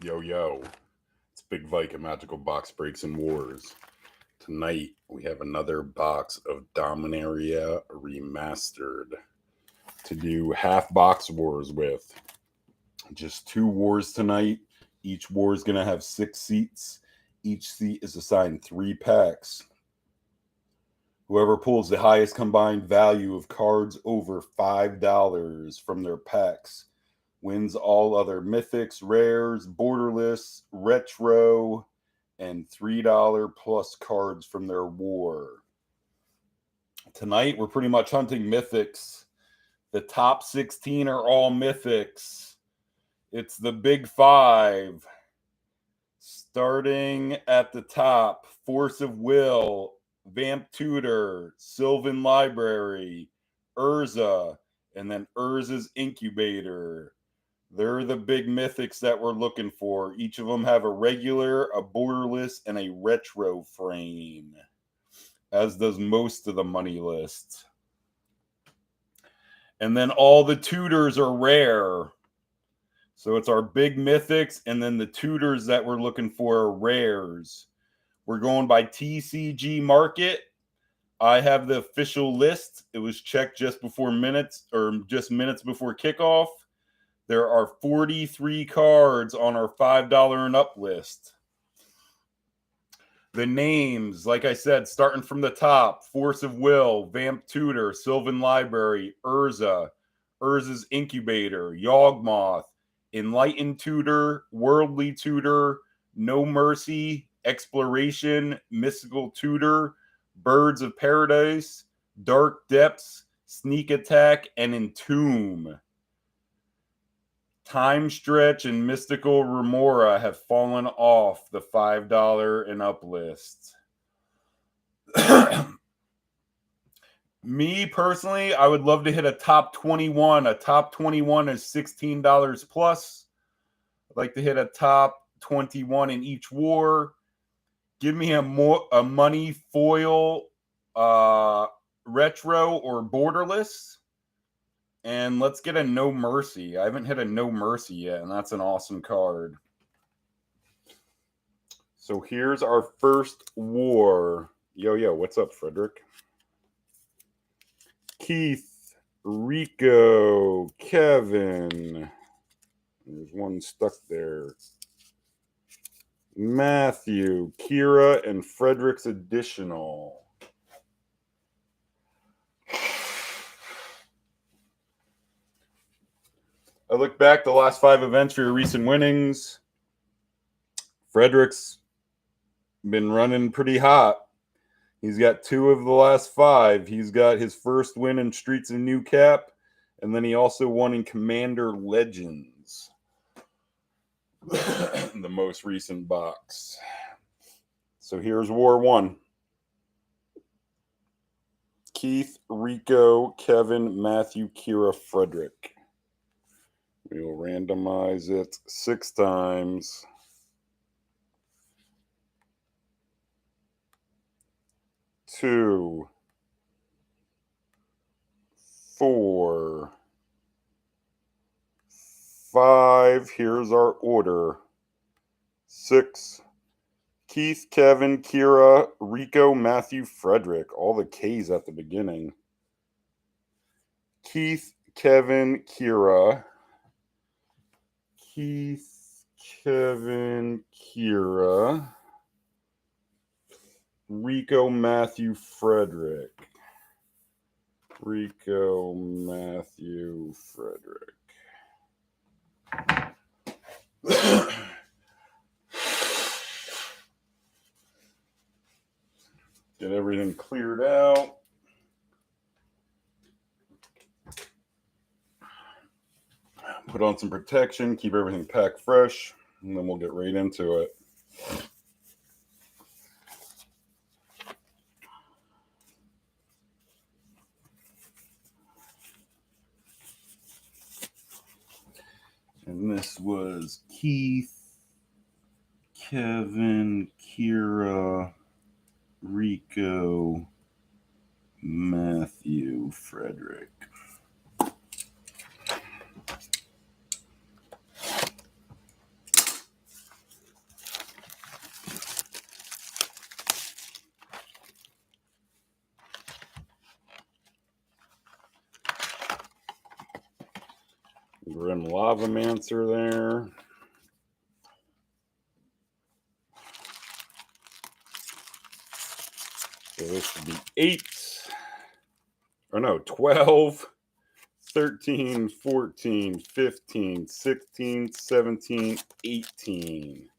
Yo, yo, it's Big Vike Magical Box Breaks and Wars. Tonight, we have another box of Dominaria Remastered to do half box wars with. Just 2 wars tonight. Each war is going to have 6 seats. Each seat is assigned 3 packs. Whoever pulls the highest combined value of cards over $5 from their packs wins all other mythics, rares, borderless, retro, and $3 plus cards from their war. Tonight, we're pretty much hunting mythics. The top 16 are all mythics. It's the big 5. Starting at the top, Force of Will, Tutor, SylvanLibrary, Urza, and then Urza's Incubator. They're the big mythics that we're looking for. Each of them have a regular, a borderless, and a retro frame, as does most of the money list. And then all the tutors are rare. So it's our big mythics, and then the tutors that we're looking for are rares. We're going by TCG MRKT. I have the official list. It was checked just minutes before kickoff. There are 43 cards on our $5 and up list. The names, like I said, starting from the top: Force of Will, Tutor, SylvanLibrary, Urza, Urza's Incubator, Yawgmoth, Enlightened Tutor, Worldly Tutor, No Mercey, Exploration, Mystical Tutor, Birds of Paradise, Dark Depths, Sneak Attack, and Entomb. Time Stretch and Mystical Remora have fallen off the $5 and up list. Me personally, I would love to hit a top 21. A top 21 is $16 plus. I'd like to hit a top 21 in each war. Give me a money foil retro or borderless. And let's get a No Mercy. I haven't hit a No Mercy yet, and that's an awesome card. So here's our first war. Yo, what's up, Frederick? Keith, Rico, Kevin. There's one stuck there. Matthew, Kira, and Frederick's additional. I look back the last 5 events for your recent winnings. Frederick's been running pretty hot. He's got 2 of the last 5. He's got his first win in Streets of New Cap, and then he also won in Commander Legends, the most recent box. So here's War 1. Keith, Rico, Kevin, Matthew, Kira, Frederick. We will randomize it 6 times. 2, 4, 5. Here's our order. 6. Keith, Kevin, Kira, Rico, Matthew, Frederick. All the K's at the beginning. Keith, Kevin, Kira. Keith, Kevin, Kira, Rico, Matthew, Frederick. Rico, Matthew, Frederick. Get everything cleared out. Put on some protection, keep everything packed fresh, and then we'll get right into it. And this was Keith, Kevin, Kira, Rico, Matthew, Frederick. Grim Lavamancer there. So this should be 8. Or no, 12, 13, 14, 15, 16, 17, 18.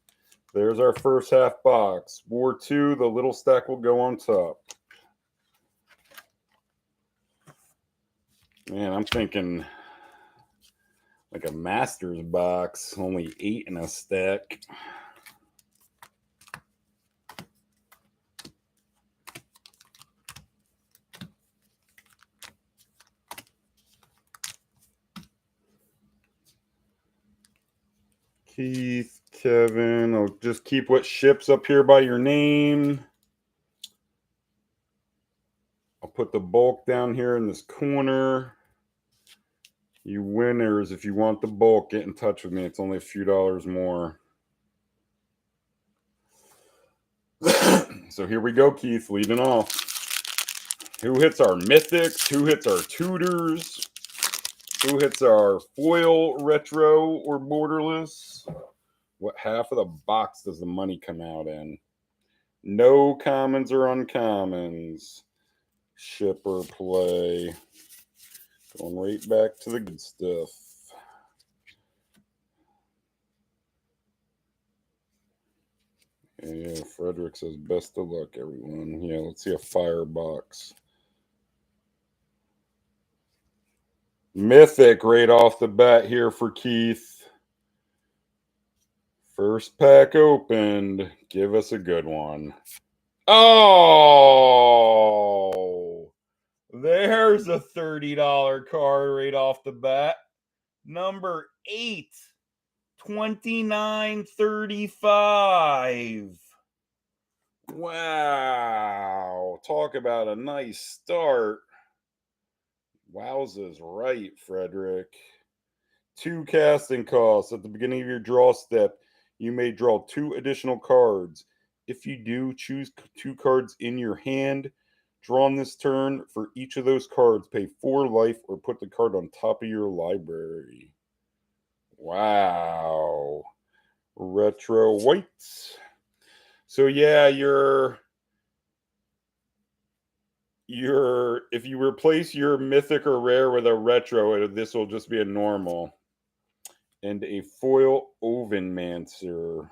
There's our first half box. War 2, the little stack will go on top. Man, I'm thinking like a Masters box, only 8 in a stack. Keith, Kevin, I'll just keep what ships up here by your name. I'll put the bulk down here in this corner. You winners, if you want the bulk, get in touch with me. It's only a few dollars more. So here we go, Keith, leading off. Who hits our mythics? Who hits our tutors? Who hits our foil, retro, or borderless? What half of the box does the money come out in? No commons or uncommons. Ship or play. Going right back to the good stuff. Yeah, Frederick says best of luck, everyone. Yeah, let's see a firebox. Mythic right off the bat here for Keith. First pack opened. Give us a good one. Oh! There's a $30 card right off the bat. Number 8. 29.35. Wow. Talk about a nice start. Wowza's right, Frederick. 2 casting costs. At the beginning of your draw step, you may draw 2 additional cards. If you do, choose 2 cards in your hand. Draw on this turn. For each of those cards, pay 4 life or put the card on top of your library. Wow. Retro white. So yeah, if you replace your mythic or rare with a retro, this will just be a normal. And a foil Ovinomancer.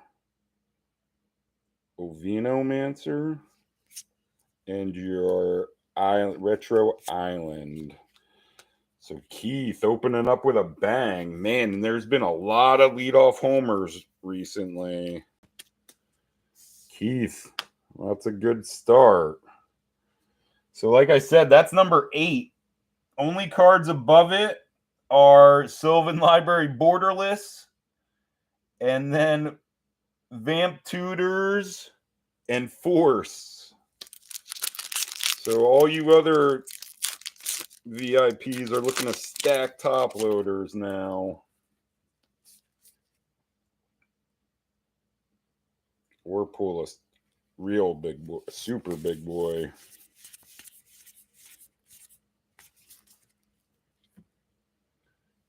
And your retro island. So Keith opening up with a bang. Man, there's been a lot of leadoff homers recently. Keith, that's a good start. So like I said, that's number 8. Only cards above it are SylvanLibrary Borderless, and then Vamp Tutors and Force. So all you other VIPs are looking to stack top loaders now. Or pull a real big boy, super big boy.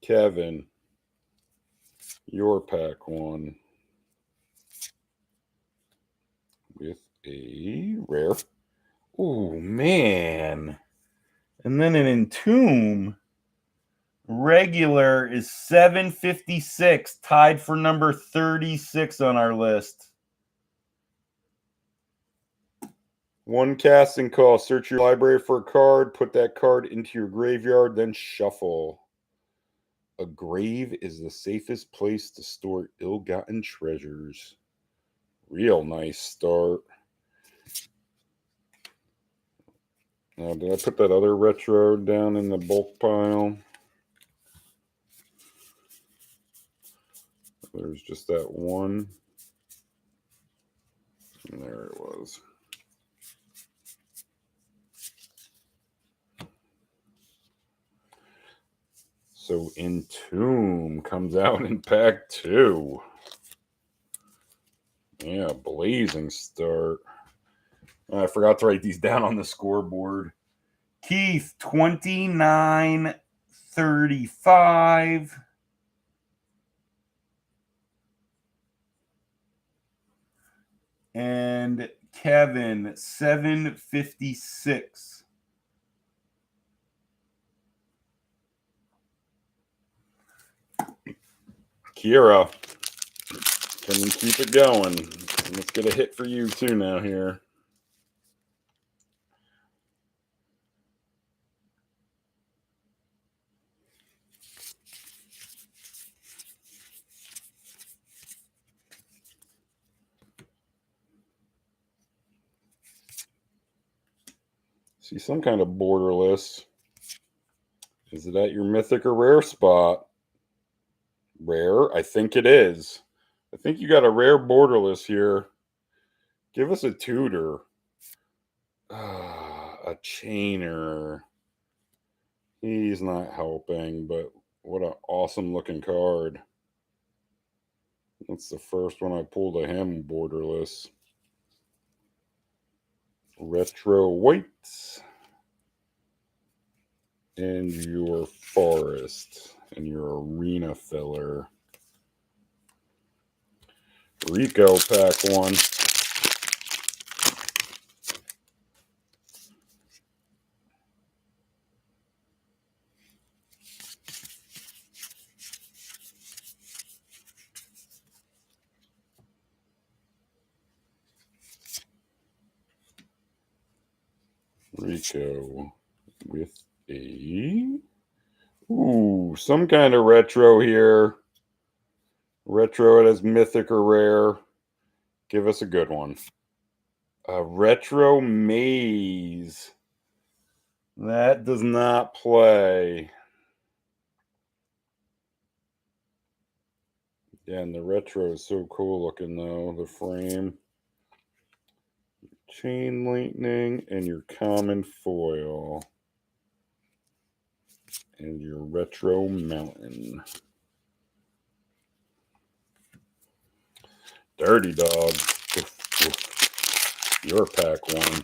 Kevin, your pack 1 with a rare. Oh, man. And then an Entomb. Regular is 756, tied for number 36 on our list. 1 casting cost. Search your library for a card. Put that card into your graveyard, then shuffle. A grave is the safest place to store ill-gotten treasures. Real nice start. Now, did I put that other retro down in the bulk pile? There's just that one. And there it was. So Entomb comes out in pack 2. Yeah, blazing start. I forgot to write these down on the scoreboard. Keith, 29.35. And Kevin, 756. Kira, can we keep it going? Let's get a hit for you too now here. See some kind of borderless. Is it at your mythic or rare spot? Rare? I think it is. I think you got a rare borderless here. Give us a tutor. A chainer. He's not helping, but what an awesome looking card. That's the first one I pulled of him borderless. Retro whites. And your forest. And your arena filler. Rico pack 1. Rico with a... Ooh, some kind of retro here. Retro, it has mythic or rare. Give us a good one. A retro maze. That does not play. Yeah, and the retro is so cool looking though. The frame. Chain lightning and your common foil. And your retro mountain. Dirty dog. Oof, oof. Your pack 1.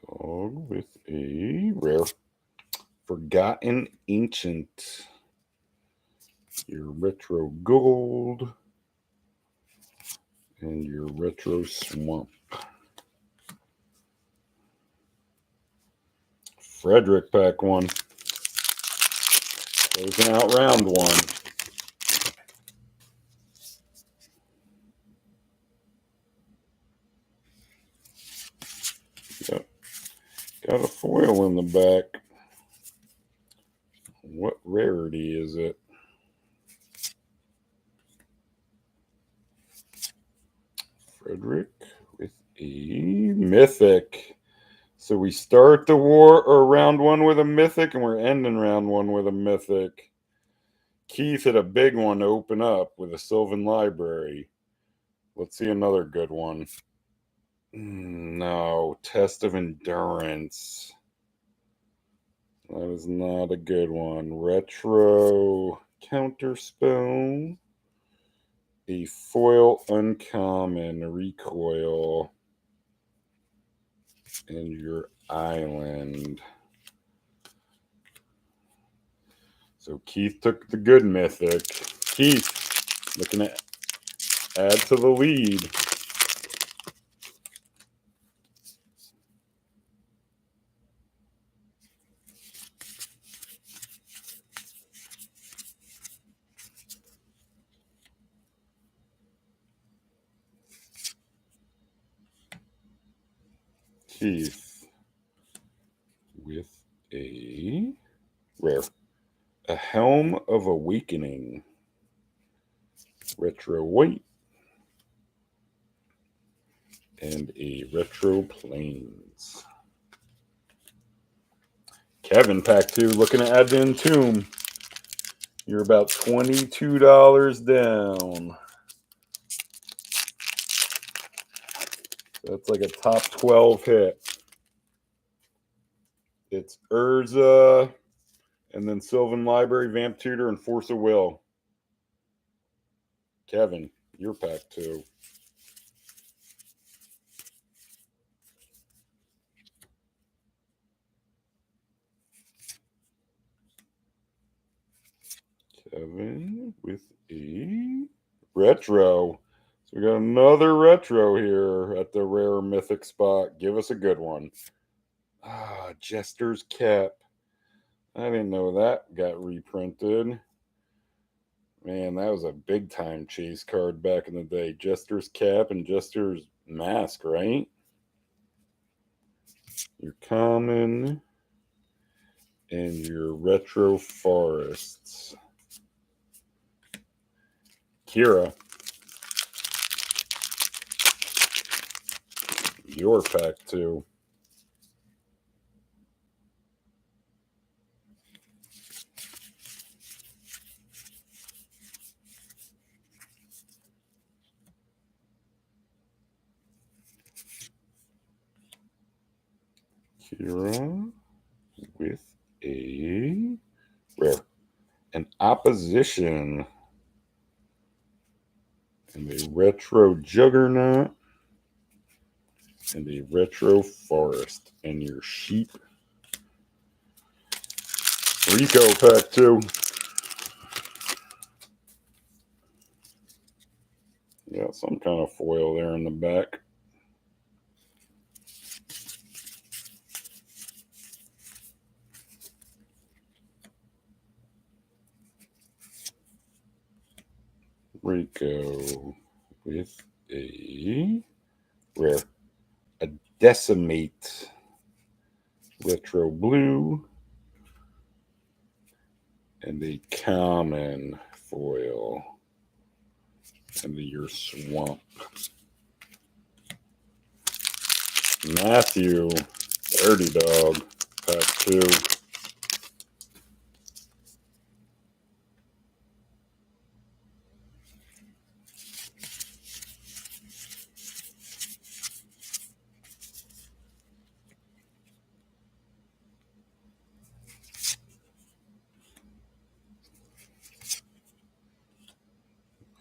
Dog with a rare. Forgotten Ancient. Your retro gold. And your retro swamp. Frederick pack 1. Closing out round 1. Got a foil in the back. What rarity is it? Frederick with a mythic. So we start the war or round 1 with a mythic, and we're ending round 1 with a mythic. Keith hit a big one to open up with a SylvanLibrary. Let's see another good one. No, Test of Endurance. That is not a good one. Retro Counterspell. A foil uncommon recoil. And your island. So Keith took the good mythic. Keith, looking to add to the lead. Keith with a rare. A Helm of Awakening. Retro white. And a retro plains. Kevin, pack 2, looking to add the Entomb. You're about $22 down. That's like a top 12 hit. It's Urza, and then SylvanLibrary, Vamp Tutor, and Force of Will. Kevin, your pack 2. Kevin with a retro. So we got another retro here at the rare mythic spot. Give us a good one. Jester's Cap. I didn't know that got reprinted. Man, that was a big time chase card back in the day. Jester's Cap and Jester's Mask, right? Your common and your retro forests. Kira, your pack 2. Kira with a rare. An opposition. And a retro Juggernaut. And a retro forest. And your sheep. Rico pack 2. Yeah, some kind of foil there in the back. Rico with a rare. A Decimate. Retro blue. And a common foil. And your swamp. Matthew, Dirty Dog, pack 2.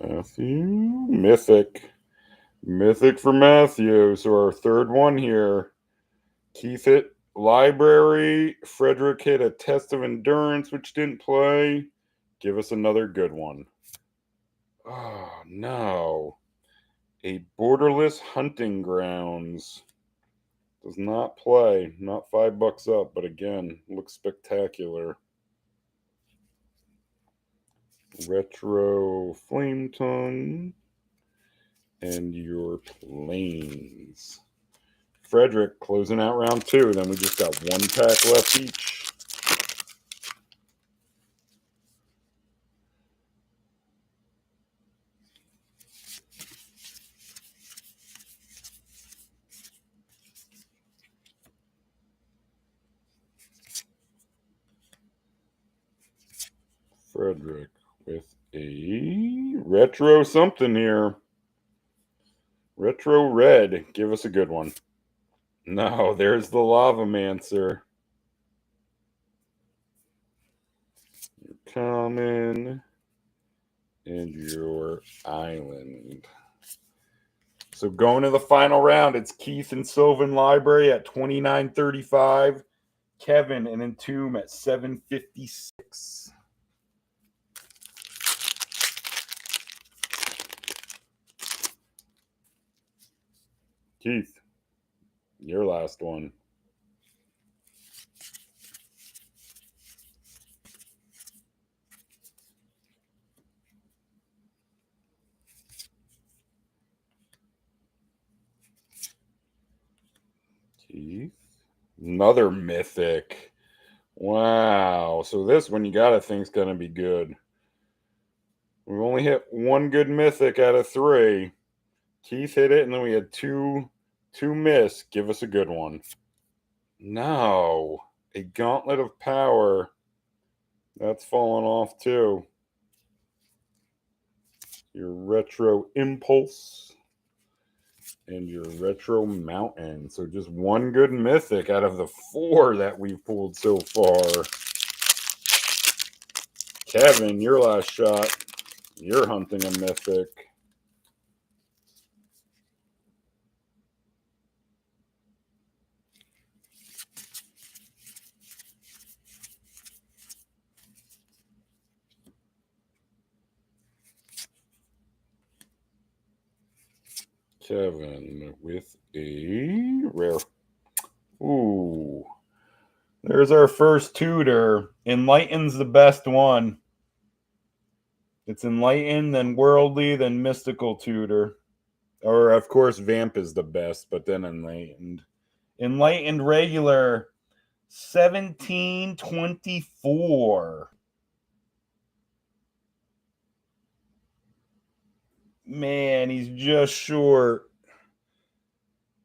Matthew, Mythic. Mythic for Matthew. So our third one here. Keith hit Library. Frederick hit a Test of Endurance, which didn't play. Give us another good one. Oh, no. A Borderless Hunting Grounds. Does not play. Not $5 up, but again, looks spectacular. Retro Flame Tongue. And your Plains. Frederick closing out round 2. Then we just got 1 pack left each. Frederick with a retro something here. Retro red. Give us a good one. No, there's the Lavamancer. Your common and your island. So going to the final round, it's Keith and SylvanLibrary at $29.35. Kevin and Entomb at $7.56. Keith, your last one. Keith. Another mythic. Wow. So this one you gotta think is gonna be good. We've only hit 1 good mythic out of 3. Keith hit it, and then we had two miss. Give us a good one. No. A Gauntlet of Power. That's fallen off too. Your Retro Impulse. And your Retro Mountain. So just 1 good mythic out of the 4 that we've pulled so far. Kevin, your last shot. You're hunting a mythic. Kevin with a rare. Ooh. There's our first tutor. Enlightened's the best one. It's Enlightened, then Worldly, then Mystical Tutor. Or, of course, Vamp is the best, but then Enlightened. Enlightened regular, 1724. Man, he's just short.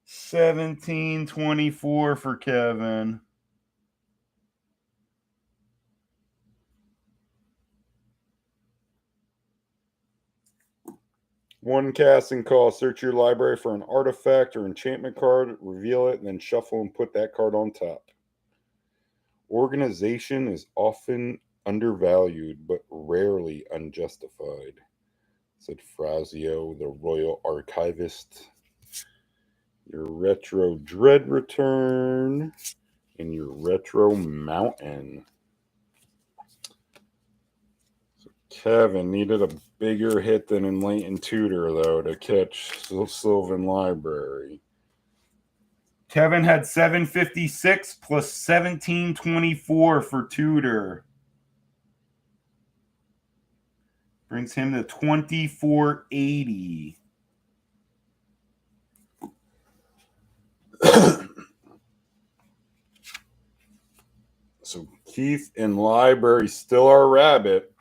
1724 for Kevin. One casting call. Search your library for an artifact or enchantment card, reveal it, and then shuffle and put that card on top. Organization is often undervalued, but rarely unjustified, said Frazio, the Royal Archivist. Your Retro Dread return and your Retro Mountain. So Kevin needed a bigger hit than Enlightened Tutor, though, to catch SylvanLibrary. Kevin had 756 plus 1724 for Tutor. Brings him to 2480. So Keith in library, still our rabbit.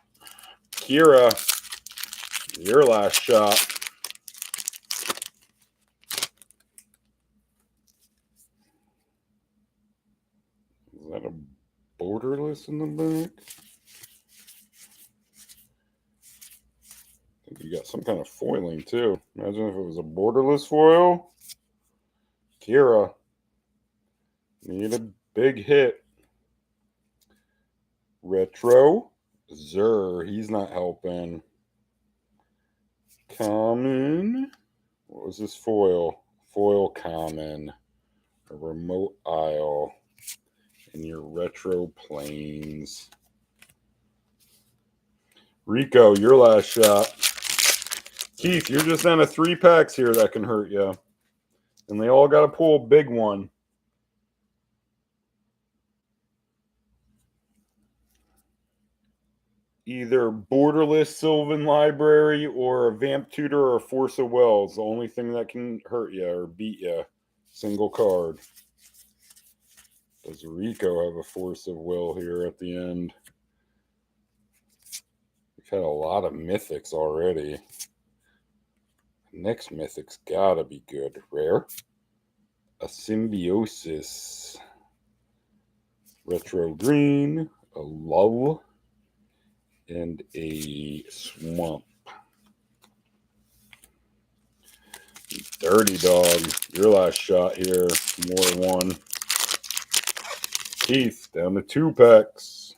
Kira, your last shot. Is that a Borderless in the back? I think you got some kind of foiling too. Imagine if it was a Borderless foil. Kira, need a big hit. Retro, he's not helping. Common, what was this foil? Foil common, a remote isle, and your retro planes. Rico, your last shot. Keith, you're just down to 3 packs here that can hurt you. And they all got to pull a big one. Either Borderless SylvanLibrary or a Vamp Tutor or a Force of Will is the only thing that can hurt you or beat you. Single card. Does Rico have a Force of Will here at the end? We've had a lot of mythics already. Next mythic's gotta be good. Rare. A Symbiosis. Retro Green. A Lull. And a Swamp. Dirty Dog, your last shot here. More than one. Keith, down to 2 packs.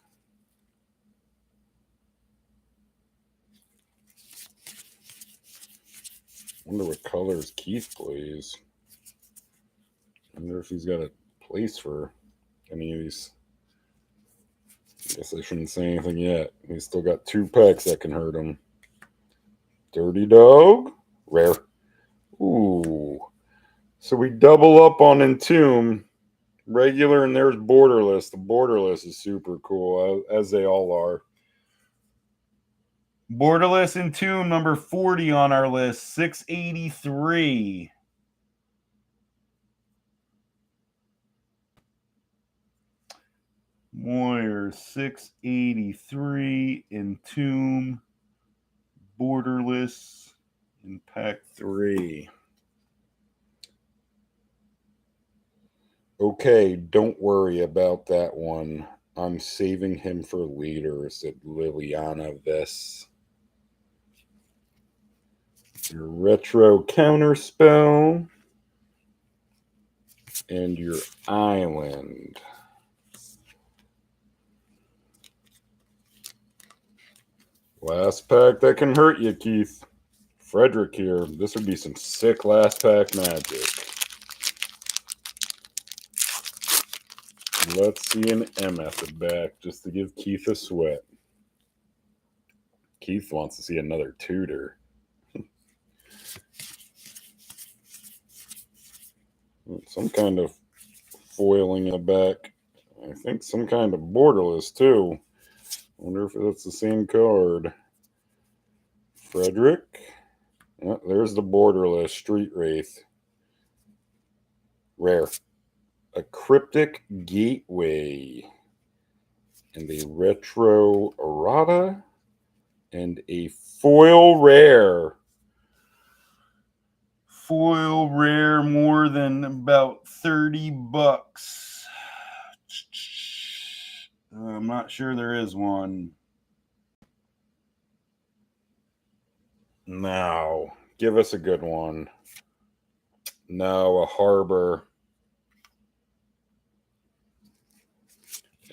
Wonder what colors Keith plays. Wonder if he's got a place for any of these. I guess I shouldn't say anything yet. He's still got 2 packs that can hurt him. Dirty Dog. Rare. Ooh. So we double up on Entomb. Regular, and there's Borderless. The Borderless is super cool, as they all are. Borderless Entomb, number 40 on our list, 683. Moyer, 683. Entomb, Borderless, in pack 3. Okay, don't worry about that one. I'm saving him for later, said Liliana Vess. Your retro counterspell. And your island. Last pack that can hurt you, Keith. Frederick here. This would be some sick last pack magic. Let's see an M at the back just to give Keith a sweat. Keith wants to see another Tutor. Some kind of foiling in the back. I think some kind of Borderless too. I wonder if that's the same card. Frederick. Yeah, there's the Borderless Street Wraith. Rare. A Cryptic Gateway. And a Retro Errata. And a foil rare. Foil rare, more than about $30. I'm not sure there is one. No. Give us a good one. No, a Harbor.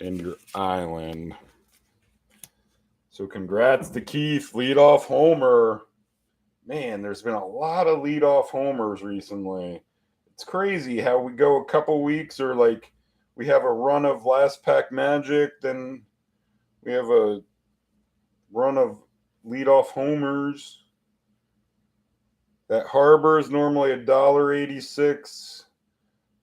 And your Island. So congrats to Keith. Leadoff homer. Man, there's been a lot of leadoff homers recently. It's crazy how we go a couple weeks or like we have a run of last pack magic, then we have a run of leadoff homers. That Harbor is normally $1.86.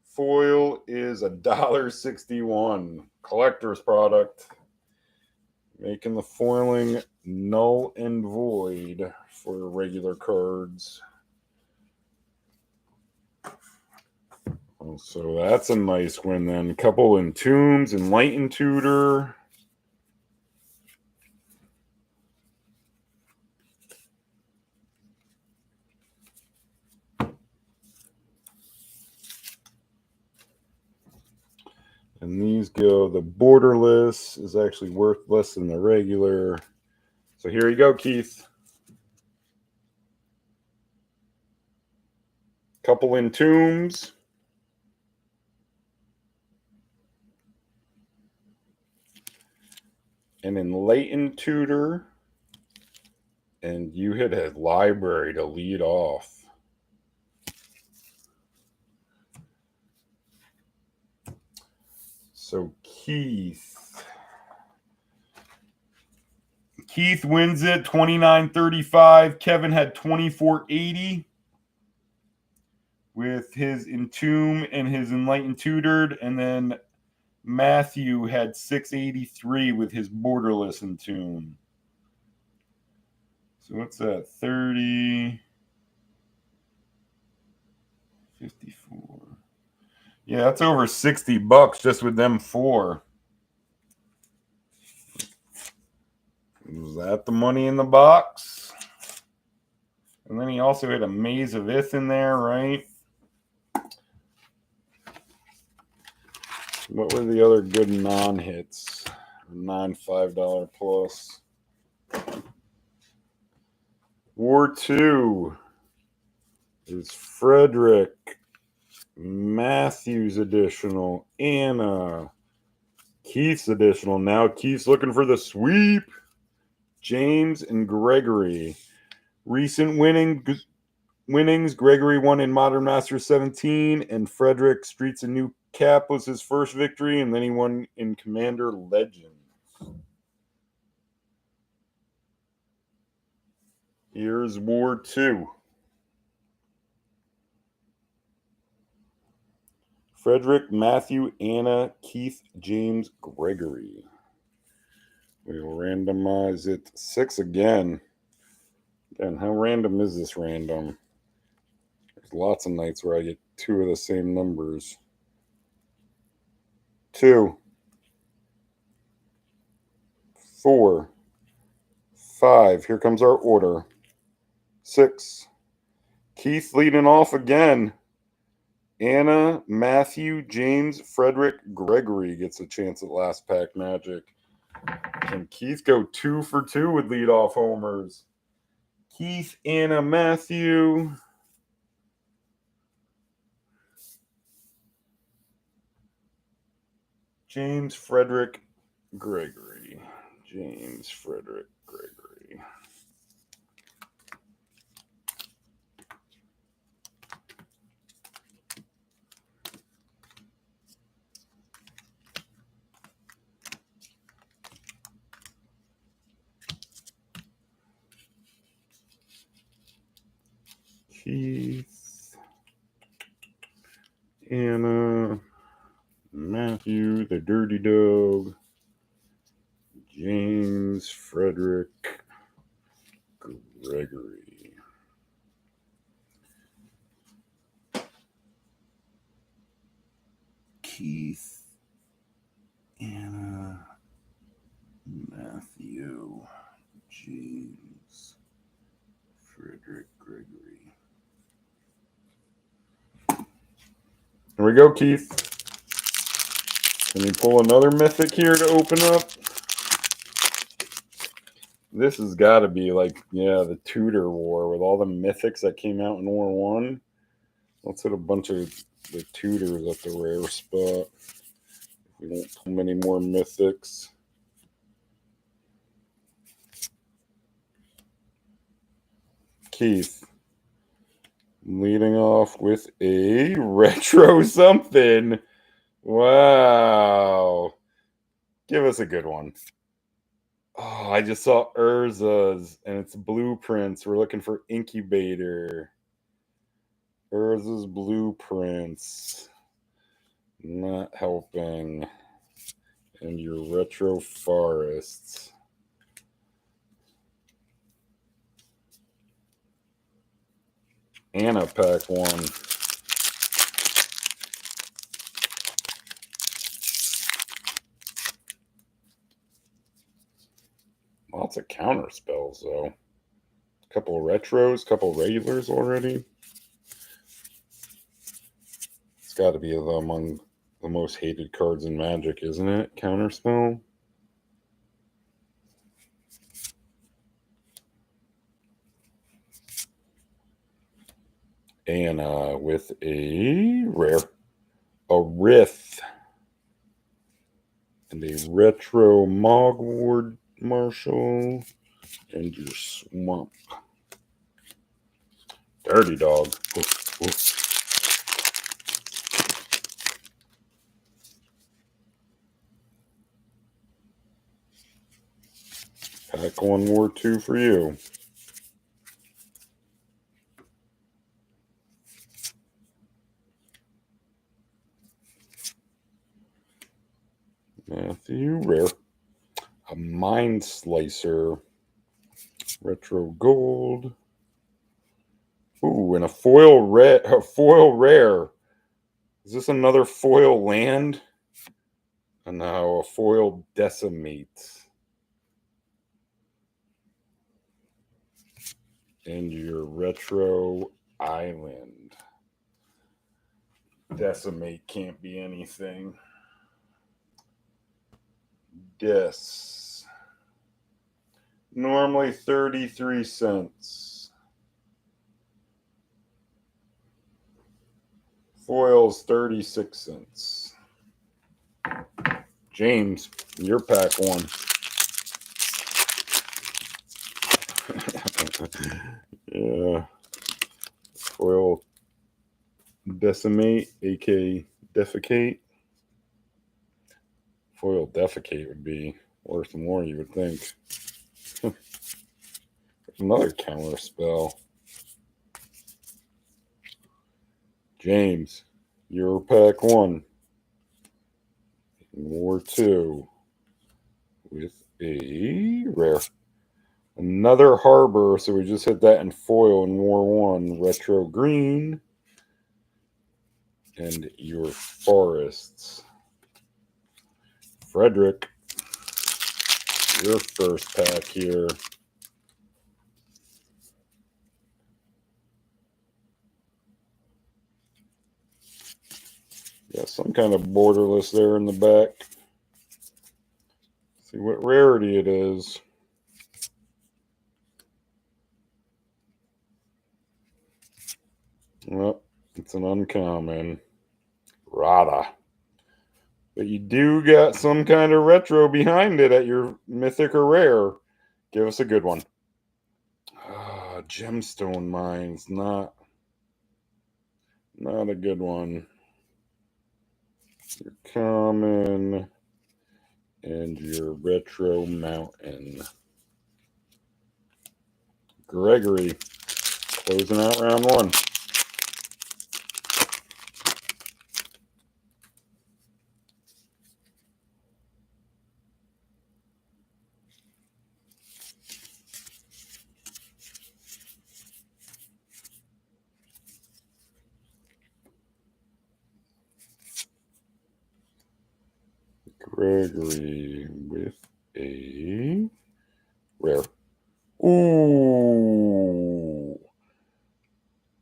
Foil is $1.61. Collector's product. Making the foiling null and void for regular cards. So that's a nice win then. Couple Entombs, Enlightened Tutor. And these go, the Borderless is actually worth less than the regular. So here you go, Keith. Couple Entombs. An Enlightened Tutor. And you hit a Library to lead off. So Keith wins it 29.35. Kevin had 24.80 with his Entomb and his Enlightened Tutored, and then Matthew had 683 with his Borderless Entomb. So what's that? 30, 54. Yeah, that's over $60 just with them four. Was that the money in the box? And then he also had a Maze of Ith in there, right? What were the other good non-hits? $5 plus. War 2 is Frederick, Matthew's additional, Anna, Keith's additional. Now Keith's looking for the sweep. James and Gregory. Recent winnings. Gregory won in Modern Masters 17, and Frederick Streets of New Cap was his first victory, and then he won in Commander Legends. Here's War 2. Frederick, Matthew, Anna, Keith, James, Gregory. We will randomize it 6 again. Again, how random is this random? There's lots of nights where I get 2 of the same numbers. 2, 4, 5. Here comes our order. 6. Keith leading off again. Anna, Matthew, James, Frederick, Gregory gets a chance at last pack magic. Can Keith go 2 for 2 with leadoff homers? Keith, Anna, Matthew. James, Frederick, Gregory. James, Frederick, Gregory. Keith, Anna, Matthew, the Dirty Dog, James, Frederick, Gregory. Keith, Anna, Matthew, James, Frederick, Gregory. Here we go, Keith. Can you pull another mythic here to open up? This has got to be like, yeah, the Tutor War with all the mythics that came out in War 1. Let's hit a bunch of the Tutors at the rare spot. We don't pull many more mythics. Keith, leading off with a retro something. Wow. Give us a good one. Oh, I just saw Urza's and it's blueprints. We're looking for Incubator. Urza's blueprints. Not helping. And your retro forests. Anna pack 1. Lots of counter spells, though. A couple of retros, a couple of regulars already. It's got to be among the most hated cards in Magic, isn't it? Counterspell. And with a rare, a Rith, and a retro Mogward Marshal, and your Swamp. Dirty Dog. Oof, oof. Pack 1 War 2 for you. Matthew, rare. A Mind Slicer. Retro Gold. Ooh, and a foil rare. Is this another foil land? And now a foil Decimate. And your retro Island. Decimate can't be anything. Yes. Normally 33 cents. Foils 36 cents. James, your pack 1. Yeah. Foil Decimate, aka Defecate. Foil Defecate would be worth more, you would think. Another counter spell. James, your pack 1. War 2 with a rare. Another Harbor, so we just hit that in foil in War 1. Retro Green. And your Forests. Frederick, your first pack here. Got some kind of Borderless there in the back. See what rarity it is. Well, it's an uncommon. Rada. But you do got some kind of retro behind it at your mythic or rare. Give us a good one. Gemstone Mines. Not a good one. Your common and your retro Mountain. Gregory. Closing out round one. Gregory with a rare. Ooh.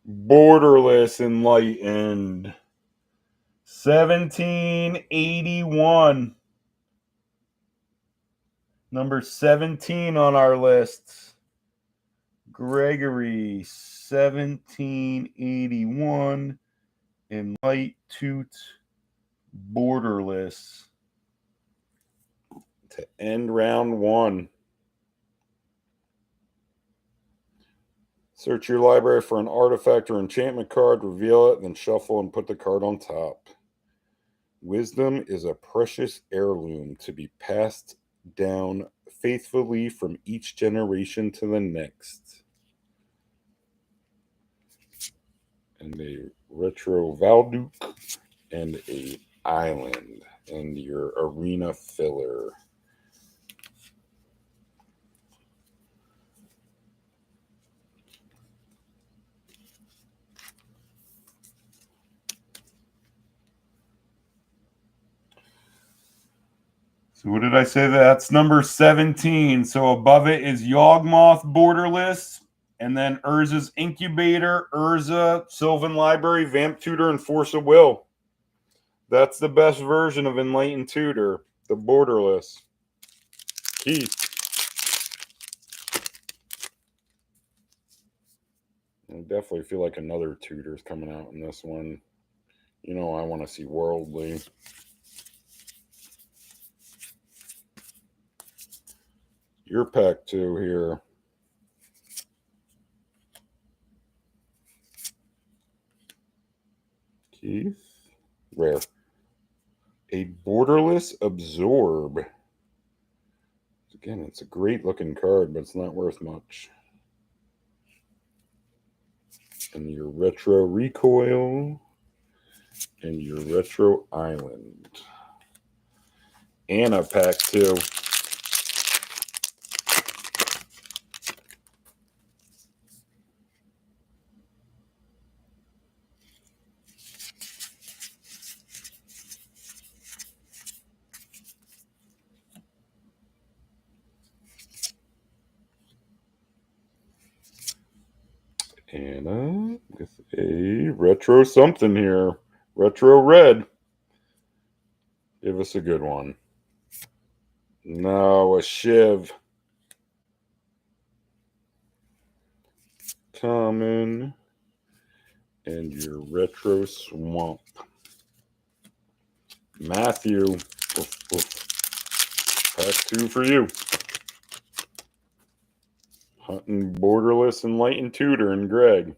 Borderless Enlightened. 1781. Number 17 on our list. Gregory, 1781. EnlightTut. Borderless. To end round one. Search your library for an artifact or enchantment card, reveal it, then shuffle and put the card on top. Wisdom is a precious heirloom to be passed down faithfully from each generation to the next. And a retro Valduke and a island and your arena filler. So what did I say? That's number 17. So above it is Yawgmoth Borderless, and then Urza's Incubator, Urza, SylvanLibrary, Vamp Tutor, and Force of Will. That's the best version of Enlightened Tutor, the Borderless. Keith. I definitely feel like another Tutor's coming out in this one. You know, I want to see Worldly. Your pack 2 here. Keith. Rare. A Borderless Absorb. Again, it's a great looking card, but it's not worth much. And your retro recoil. And your retro island. And a pack 2. Anna with a retro something here. Retro red. Give us a good one. No, a Shiv. Common. And your retro swamp. Matthew. Oof, oof. Pack 2 for you. Huntin Borderless Enlightened Tutor and Greg.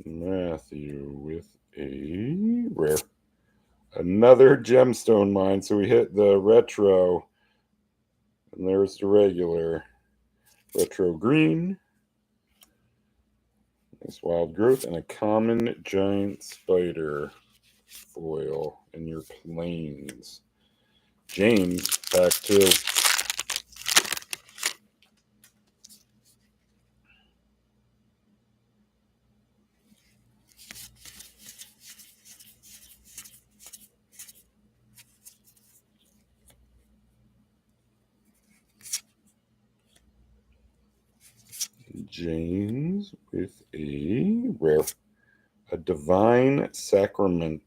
Matthew with a rare. Another gemstone mine. So we hit the retro. And there's the regular. Retro green. Nice wild growth. And a common giant spider foil in your plains. James, pack 2. James with a rare. A Divine Sacrament.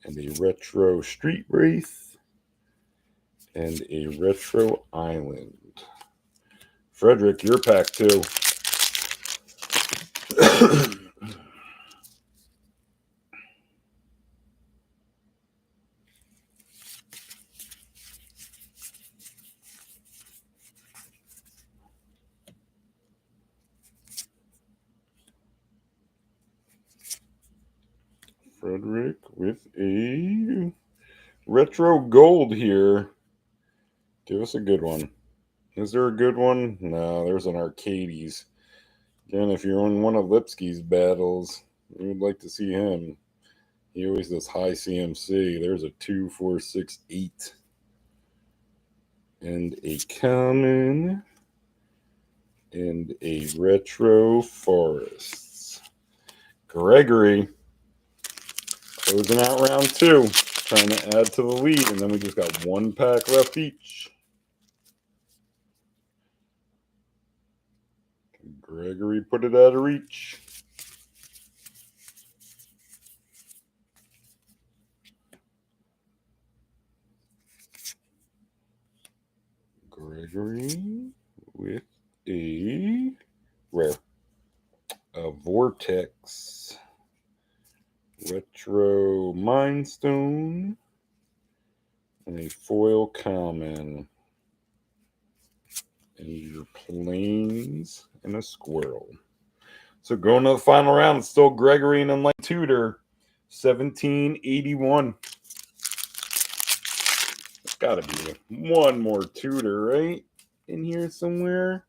And a retro Street Wraith. And a retro island. Frederick, your pack 2. Frederick with a retro gold here. Give us a good one. Is there a good one? No, there's an Arcades. Again, if you're on one of Lipsky's battles, you would like to see him. He always does high CMC. There's a 2, 4, 6, 8. And a common. And a retro forests. Gregory. Closing out round 2. Trying to add to the lead. And then we just got 1 pack left each. Gregory put it out of reach. Gregory with a rare. A Vortex. Retro Mindstone. And a foil common. And your planes and a squirrel. So going to the final round, it's still Gregory and Enlightened Tutor. 1781. There's got to be one more Tutor, right? In here somewhere.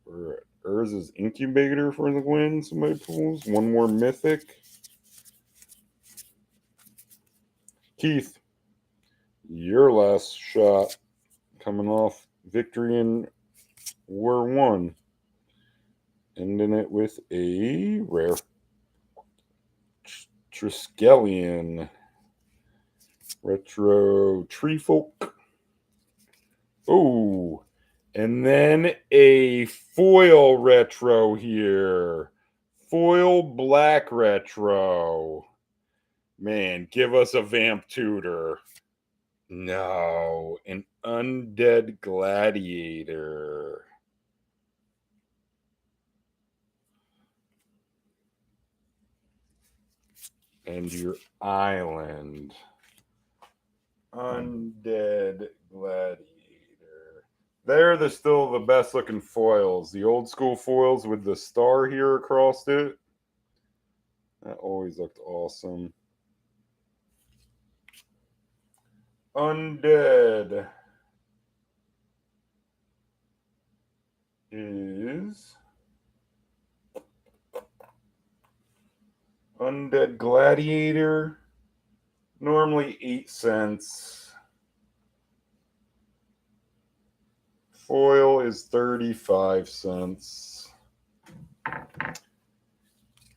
Or Urza's Incubator for the win. Somebody pulls. One more Mythic. Keith, your last shot coming off victory in War 1. Ending it with a rare Triskelion retro Treefolk. Oh, and then a foil retro here. Foil black retro. Man, give us a Vamp Tutor. No, an Undead Gladiator. And your island. Undead Gladiator. They're still the best looking foils. The old school foils with the star here across it. That always looked awesome. Undead is Undead Gladiator. Normally 8 cents. Foil is 35 cents.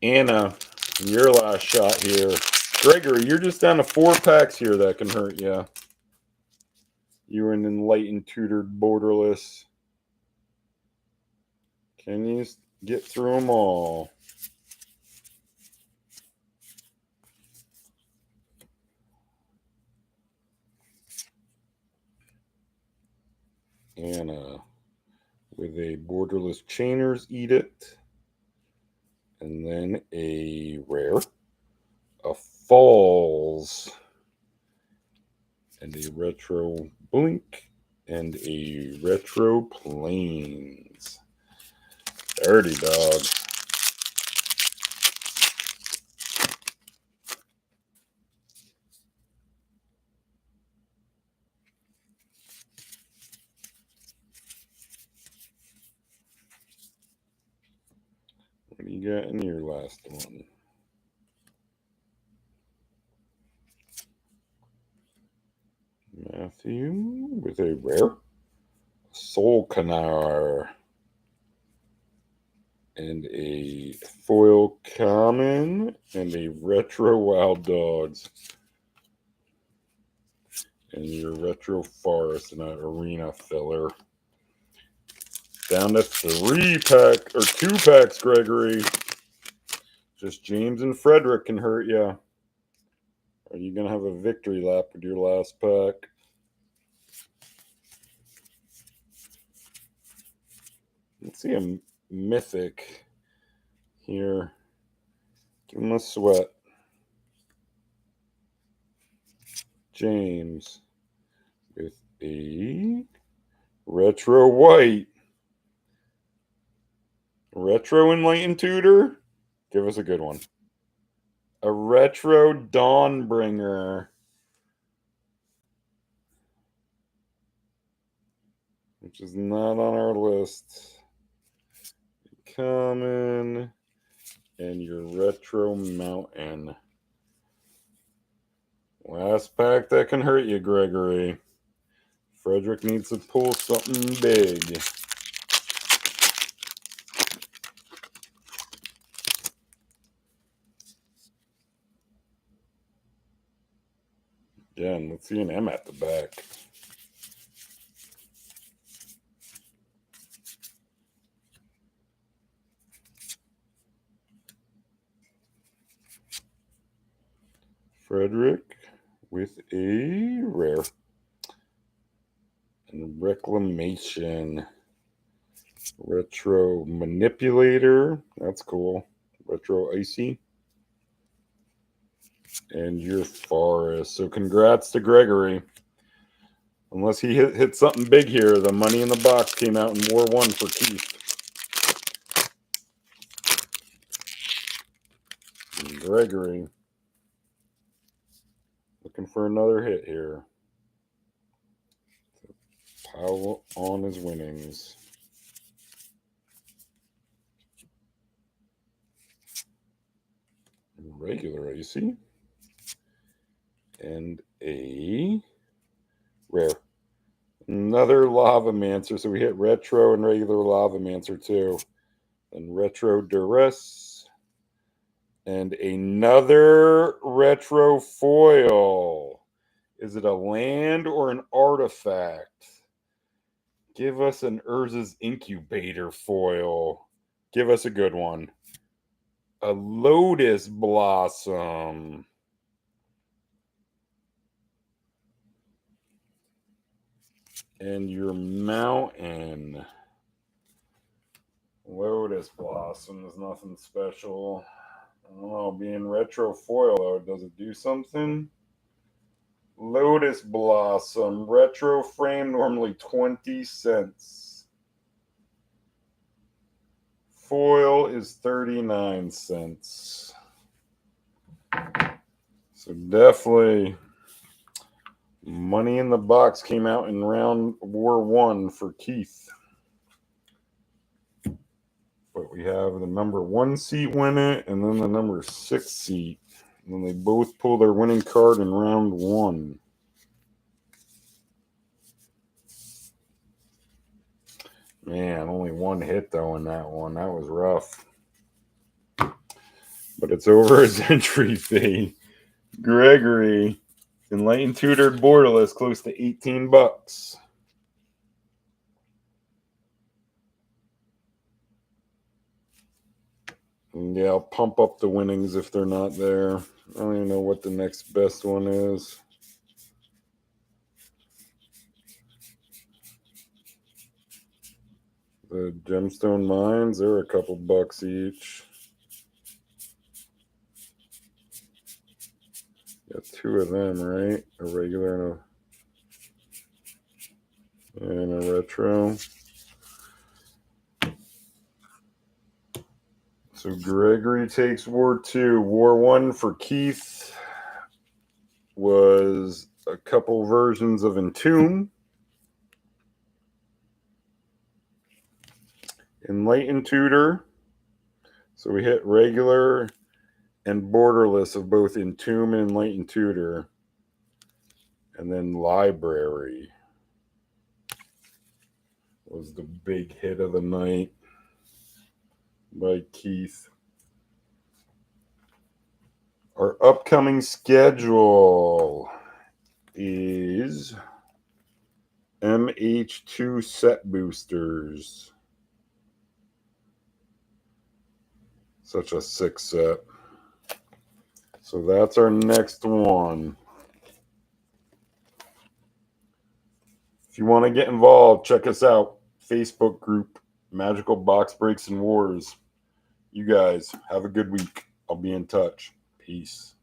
Anna, your last shot here. Gregory, you're just down to 4 packs here that can hurt you. You're an Enlightened Tutored Borderless. Can you get through them all? Anna with a Borderless Chainer's Edict. And then a rare. A Falls. And a retro Blink. And a retro Plains. Dirty dog. What do you got in your last one? Matthew with a rare. Soul Canar. And a foil common. And a retro Wild Dogs. And your retro Forest and an arena filler. Down to 3 pack or 2 packs, Gregory. Just James and Frederick can hurt you. Are you going to have a victory lap with your last pack? Let's see a Mythic here. Give him a sweat. James with a retro white. Retro Enlightened Tutor. Give us a good one. A retro Dawnbringer. Which is not on our list. Common. And your retro mountain. Last pack that can hurt you, Gregory. Frederick needs to pull something big. Again, let's see an M at the back. Frederick with a rare. And Reclamation. Retro Manipulator. That's cool. Retro Icy. And your Forest. So congrats to Gregory. Unless he hit something big here, the money in the box came out in War 1 for Keith. And Gregory looking for another hit here. Pile on his winnings. Regular AC. And a rare. Another Lavamancer. So we hit retro and regular Lavamancer too. And retro Duress. And another retro foil. Is it a land or an artifact? Give us an Urza's Incubator foil. Give us a good one. A Lotus Blossom. And your mountain. Lotus Blossom is nothing special. I don't know, being retro foil though, does it do something? Lotus Blossom, retro frame, normally 20 cents. Foil is 39 cents. So definitely money in the box came out in round War 1 for Keith. But we have the number 1 seat win it, and then the number 6 seat. And then they both pull their winning card in round 1. Man, only one hit though in that one. That was rough. But it's over his entry fee. Gregory, Enlightened Tutored Borderless, close to 18 bucks. And yeah, I'll pump up the winnings if they're not there. I don't even know what the next best one is. The Gemstone Mines, they're a couple bucks each. Got 2 of them, right? A regular and a retro. So Gregory takes War 2. War 1 for Keith was a couple versions of Entomb. Enlightened Tutor. So we hit regular and Borderless of both Entomb and Enlightened Tutor. And then Library was the big hit of the night by Keith. Our upcoming schedule is MH2 set boosters. Such a sick set. So that's our next one. If you want to get involved, check us out. Facebook group, Magical Box Breaks and Wars. You guys have a good week. I'll be in touch. Peace.